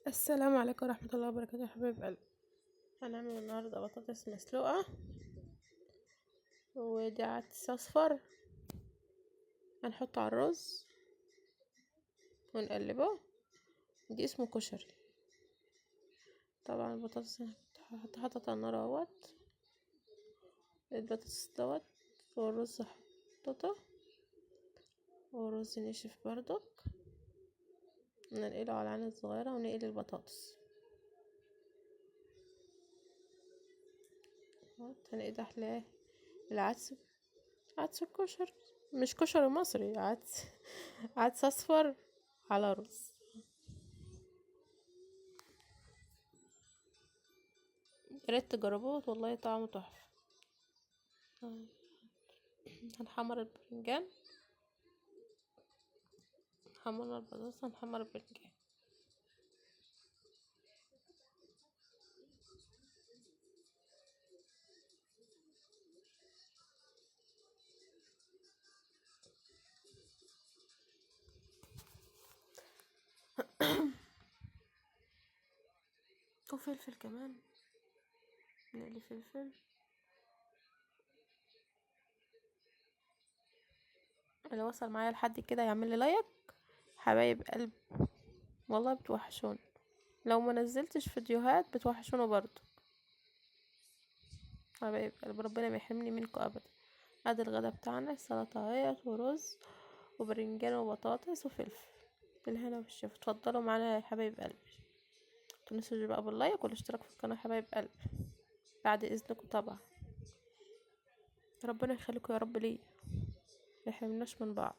السلام عليكم ورحمة الله وبركاته يا حبايب قلبي. هنعمل النهاردة بطاطس مسلوقة ودي عدس اصفر هنحطه على الرز ونقلبه. دي اسمه كشري. طبعا البطاطس أنا كنت حاطط على النار اهوت البطاطس دوت والرز حطته والرز نشف بردك، ننقله على عين صغيرة ونقلي البطاطس هنقدح العدس. عدس الكشري مش كشري مصري، عدس اصفر على رز. ياريت تجربوه والله طعمه تحفة. هنحمر الباذنجان، حمرنا البطاطس، هنحمر الباذنجان. وفلفل كمان، نقلي فلفل. اللي وصل معايا لحد كده يعمل لي لايك. حبايب قلب والله بتوحشون، لو ما نزلتش فيديوهات بتوحشونه برضو. حبايب قلب ربنا ما يحرمني منكم ابدا. ادي الغدا بتاعنا، السلطه اهيت ورز وبرنجان وبطاطس وفلفل. بالهنا والشفا، اتفضلوا معانا يا حبايب قلبي. متنسوش بقى باللايك والاشتراك في القناه يا حبايب قلبي بعد اذنكم طبعا. ربنا يخليكم يا رب ليا، ما يحرمناش من بعض.